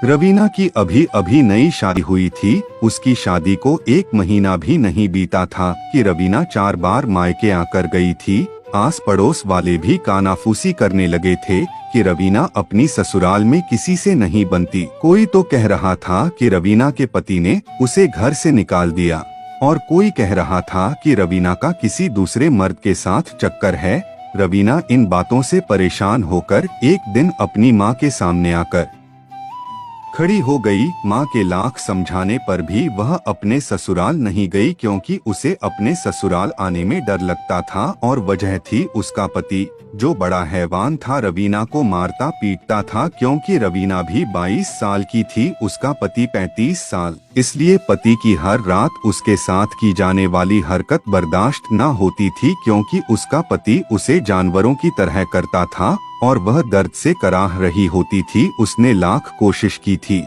रवीना की अभी अभी नई शादी हुई थी। उसकी शादी को 1 महीना भी नहीं बीता था कि रवीना 4 बार मायके आकर गई थी। आस पड़ोस वाले भी कानाफूसी करने लगे थे कि रवीना अपनी ससुराल में किसी से नहीं बनती। कोई तो कह रहा था कि रवीना के पति ने उसे घर से निकाल दिया और कोई कह रहा था कि रवीना का किसी दूसरे मर्द के साथ चक्कर है। रवीना इन बातों से परेशान होकर एक दिन अपनी माँ के सामने आकर खड़ी हो गई। माँ के लाख समझाने पर भी वह अपने ससुराल नहीं गई, क्योंकि उसे अपने ससुराल आने में डर लगता था और वजह थी उसका पति, जो बड़ा हैवान था। रवीना को मारता पीटता था, क्योंकि रवीना भी 22 साल की थी, उसका पति 35 साल। इसलिए पति की हर रात उसके साथ की जाने वाली हरकत बर्दाश्त न होती थी, क्योंकि उसका पति उसे जानवरों की तरह करता था और वह दर्द से कराह रही होती थी। उसने लाख कोशिश की थी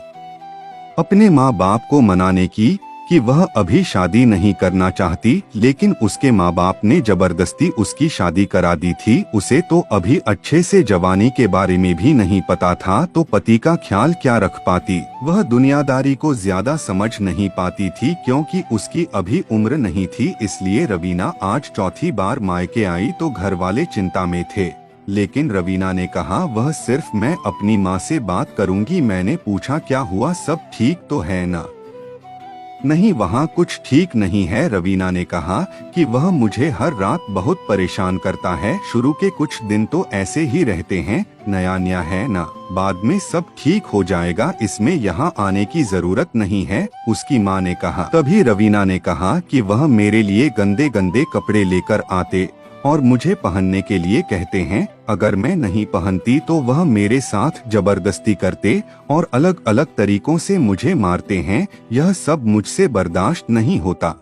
अपने माँ बाप को मनाने की कि वह अभी शादी नहीं करना चाहती, लेकिन उसके माँ बाप ने जबरदस्ती उसकी शादी करा दी थी। उसे तो अभी अच्छे से जवानी के बारे में भी नहीं पता था, तो पति का ख्याल क्या रख पाती। वह दुनियादारी को ज्यादा समझ नहीं पाती थी, क्योंकि उसकी अभी उम्र नहीं थी। इसलिए रवीना आज चौथी बार मायके आई तो घर वाले चिंता में थे, लेकिन रवीना ने कहा वह सिर्फ मैं अपनी माँ से बात करूंगी। मैंने पूछा क्या हुआ, सब ठीक तो है ना? नहीं, वहाँ कुछ ठीक नहीं है। रवीना ने कहा कि वह मुझे हर रात बहुत परेशान करता है। शुरू के कुछ दिन तो ऐसे ही रहते हैं, नया नया है ना, बाद में सब ठीक हो जाएगा, इसमें यहाँ आने की जरूरत नहीं है, उसकी माँ ने कहा। तभी रवीना ने कहा कि वह मेरे लिए गंदे गंदे कपड़े लेकर आते और मुझे पहनने के लिए कहते हैं। अगर मैं नहीं पहनती तो वह मेरे साथ जबरदस्ती करते और अलग अलग तरीकों से मुझे मारते हैं। यह सब मुझसे बर्दाश्त नहीं होता।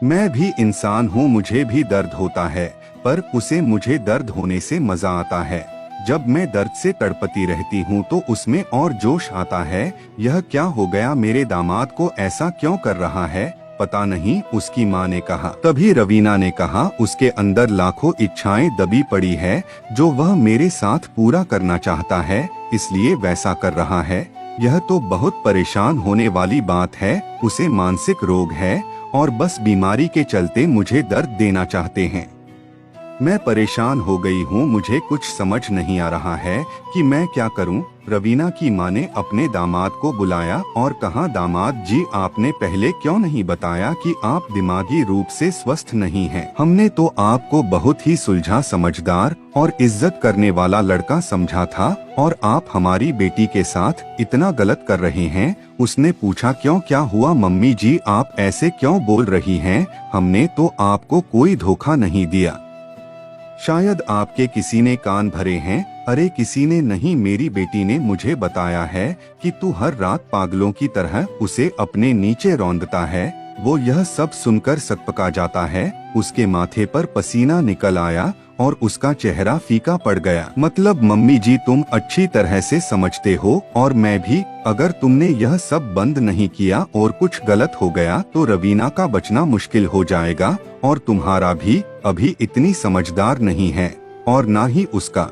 मैं भी इंसान हूँ, मुझे भी दर्द होता है, पर उसे मुझे दर्द होने से मजा आता है। जब मैं दर्द से तड़पती रहती हूँ तो उसमें और जोश आता है। यह क्या हो गया, मेरे दामाद को ऐसा क्यों कर रहा है? पता नहीं, उसकी माँ ने कहा। तभी रवीना ने कहा उसके अंदर लाखों इच्छाएं दबी पड़ी है, जो वह मेरे साथ पूरा करना चाहता है, इसलिए वैसा कर रहा है। यह तो बहुत परेशान होने वाली बात है। उसे मानसिक रोग है और बस बीमारी के चलते मुझे दर्द देना चाहते हैं। मैं परेशान हो गई हूँ, मुझे कुछ समझ नहीं आ रहा है कि मैं क्या करूँ। रवीना की माँ ने अपने दामाद को बुलाया और कहा, दामाद जी, आपने पहले क्यों नहीं बताया कि आप दिमागी रूप से स्वस्थ नहीं हैं? हमने तो आपको बहुत ही सुलझा, समझदार और इज्जत करने वाला लड़का समझा था, और आप हमारी बेटी के साथ इतना गलत कर रहे हैं। उसने पूछा, क्यों, क्या हुआ मम्मी जी, आप ऐसे क्यों बोल रही हैं? हमने तो आपको कोई धोखा नहीं दिया, शायद आपके किसी ने कान भरे हैं। अरे किसी ने नहीं, मेरी बेटी ने मुझे बताया है कि तू हर रात पागलों की तरह उसे अपने नीचे रौंदता है। वो यह सब सुनकर सकपका जाता है। उसके माथे पर पसीना निकल आया और उसका चेहरा फीका पड़ गया। मतलब मम्मी जी, तुम अच्छी तरह से समझते हो, और मैं भी। अगर तुमने यह सब बंद नहीं किया और कुछ गलत हो गया तो रवीना का बचना मुश्किल हो जाएगा, और तुम्हारा भी अभी इतनी समझदार नहीं है, और ना ही उसका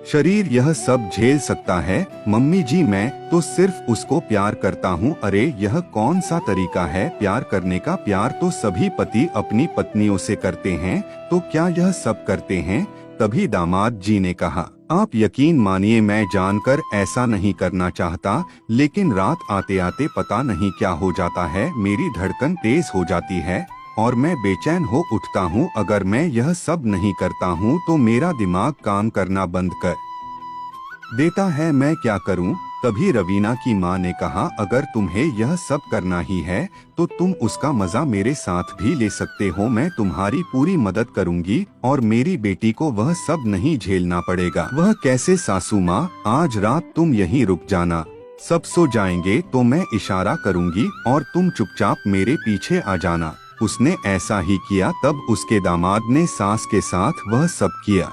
शरीर यह सब झेल सकता है। मम्मी जी, मैं तो सिर्फ उसको प्यार करता हूँ। अरे यह कौन सा तरीका है प्यार करने का? प्यार तो सभी पति अपनी पत्नियों से करते हैं, तो क्या यह सब करते हैं? तभी दामाद जी ने कहा, आप यकीन मानिए, मैं जानकर ऐसा नहीं करना चाहता, लेकिन रात आते आते पता नहीं क्या हो जाता है, मेरी धड़कन तेज हो जाती है और मैं बेचैन हो उठता हूँ। अगर मैं यह सब नहीं करता हूँ तो मेरा दिमाग काम करना बंद कर देता है, मैं क्या करूँ? तभी रवीना की माँ ने कहा, अगर तुम्हें यह सब करना ही है तो तुम उसका मजा मेरे साथ भी ले सकते हो। मैं तुम्हारी पूरी मदद करूँगी और मेरी बेटी को वह सब नहीं झेलना पड़ेगा। वह कैसे सासू माँ, आज रात तुम यहीं रुक जाना, सब सो जाएंगे तो मैं इशारा करूँगी और तुम चुपचाप मेरे पीछे आ जाना। उसने ऐसा ही किया। तब उसके दामाद ने सास के साथ वह सब किया।